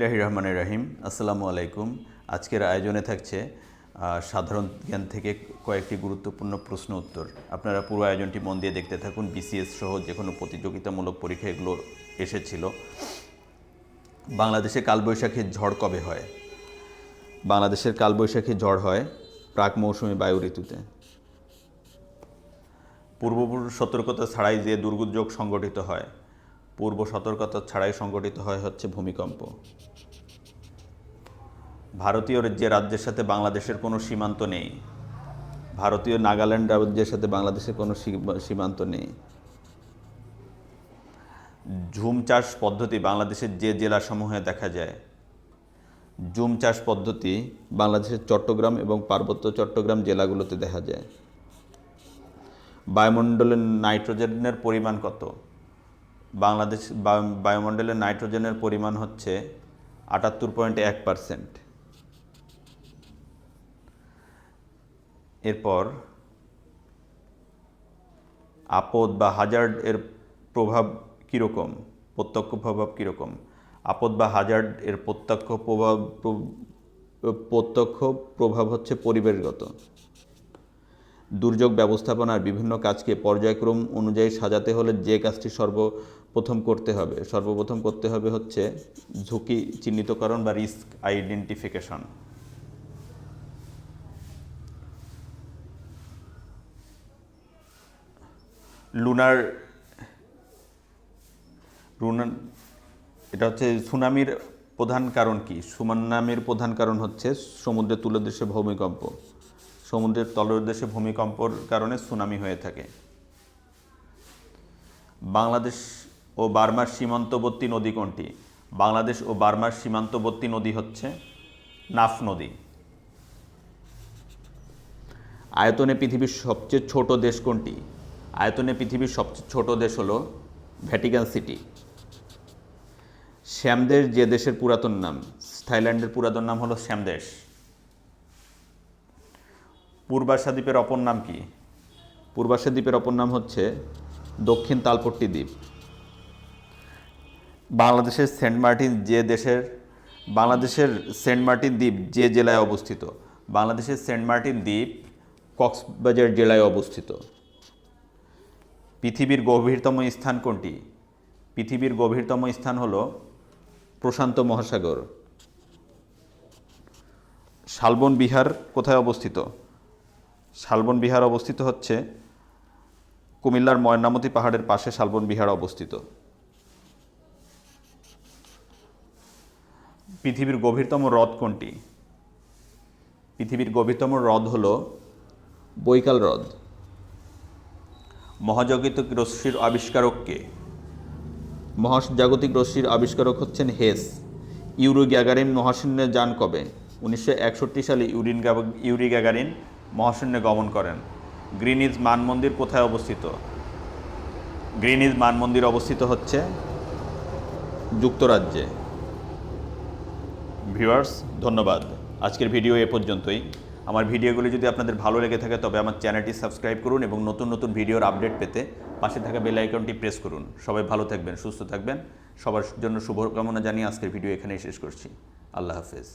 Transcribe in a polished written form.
বিসমিল্লাহির রহমানির রহিম। আসসালামু আলাইকুম। আজকের আয়োজনে থাকছে সাধারণ জ্ঞান থেকে কয়েকটি গুরুত্বপূর্ণ প্রশ্ন উত্তর। আপনারা পুরো আয়োজনটি মন দিয়ে দেখতে থাকুন। বিসিএস সহ যে কোনো প্রতিযোগিতামূলক পরীক্ষা এগুলো এসেছিল। বাংলাদেশে কালবৈশাখী ঝড় কবে হয়? বাংলাদেশের কালবৈশাখী ঝড় হয় প্রাক মৌসুমী বায়ু ঋতুতে। পূর্ব সতর্কতা ছাড়াই যে দুর্যোগ সংঘটিত হয়, পূর্ব সতর্কতা ছাড়াই সংঘটিত হয় হচ্ছে ভূমিকম্প। ভারতীয় যে রাজ্যের সাথে বাংলাদেশের কোনো সীমান্ত নেই, ভারতীয় নাগাল্যান্ড রাজ্যের সাথে বাংলাদেশের কোনো সীমান্ত নেই। ঝুম চাষ পদ্ধতি বাংলাদেশের যে জেলাসমূহে দেখা যায়, ঝুম চাষ পদ্ধতি বাংলাদেশের চট্টগ্রাম এবং পার্বত্য চট্টগ্রাম জেলাগুলোতে দেখা যায়। বায়ুমণ্ডলের নাইট্রোজেনের পরিমাণ কত? বায়ুমণ্ডলের নাইট্রোজেনের পরিমাণ হচ্ছে ৭৮.১%। এরপর আপদ বা হাজার্ড এর প্রভাব কীরকম, প্রত্যক্ষ প্রভাব কীরকম? আপদ বা হাজার্ড এর প্রত্যক্ষ প্রভাব হচ্ছে পরিবেশগত। দুর্যোগ ব্যবস্থাপনার বিভিন্ন কাজকে পর্যায়ক্রম অনুযায়ী সাজাতে হলে যে কাজটি সর্বপ্রথম করতে হবে হচ্ছে ঝুঁকি চিহ্নিতকরণ বা রিস্ক আইডেন্টিফিকেশন। এটা হচ্ছে সুনামির প্রধান কারণ কি? সুনামির প্রধান কারণ হচ্ছে সমুদ্রের তলদেশে ভূমিকম্প। সমুদ্রের তলদেশে ভূমিকম্পর কারণে সুনামি হয়ে থাকে। বাংলাদেশ ও বার্মার সীমান্তবর্তী নদী কোনটি? বাংলাদেশ ও বার্মার সীমান্তবর্তী নদী হচ্ছে নাফ নদী। আয়তনে পৃথিবীর সবচেয়ে ছোট দেশ কোনটি? আয়তনে পৃথিবীর সবচেয়ে ছোট দেশ হলো ভ্যাটিকান সিটি। শ্যামদেশ যে দেশের পুরাতন নাম, থাইল্যান্ডের পুরাতন নাম হলো শ্যামদেশ। পূর্বাশা দ্বীপের অপর নাম কি? পূর্বাশা দ্বীপের অপর নাম হচ্ছে দক্ষিণ তালপট্টি দ্বীপ। বাংলাদেশের সেন্ট মার্টিন দ্বীপ যে জেলায় অবস্থিত? বাংলাদেশের সেন্ট মার্টিন দ্বীপ কক্সবাজার জেলায় অবস্থিত। পৃথিবীর গভীরতম স্থান কোনটি? পৃথিবীর গভীরতম স্থান হলো প্রশান্ত মহাসাগর। শালবন বিহার কোথায় অবস্থিত? শালবন বিহার অবস্থিত হচ্ছে কুমিল্লার ময়নামতি পাহাড়ের পাশে শালবন বিহার অবস্থিত। পৃথিবীর গভীরতম হ্রদ কোনটি? পৃথিবীর গভীরতম হ্রদ হলো বৈকাল হ্রদ। মহাজাগতিক রশ্মির আবিষ্কারক কে? মহাজাগতিক রশ্মির আবিষ্কারক হচ্ছেন হেস। ইউরি গ্যাগারিন মহাশূন্যে যান কবে? 1961 সালে ইউরি গ্যাগারিন মহাশূন্যে গমন করেন। গ্রিনিজ মানমন্দির কোথায় অবস্থিত? গ্রিনিজ মানমন্দির অবস্থিত হচ্ছে যুক্তরাজ্যে। ভিউয়ার্স, ধন্যবাদ। আজকের ভিডিও এ পর্যন্তই। আমার ভিডিওগুলি যদি আপনাদের ভালো লেগে থাকে তবে আমার চ্যানেলটি সাবস্ক্রাইব করুন এবং নতুন নতুন ভিডিওর আপডেট পেতে পাশে থাকা বেল আইকনটি প্রেস করুন। সবাই ভালো থাকবেন, সুস্থ থাকবেন। সবার জন্য শুভকামনা জানিয়ে আজকের ভিডিও এখানেই শেষ করছি। আল্লাহ হাফেজ।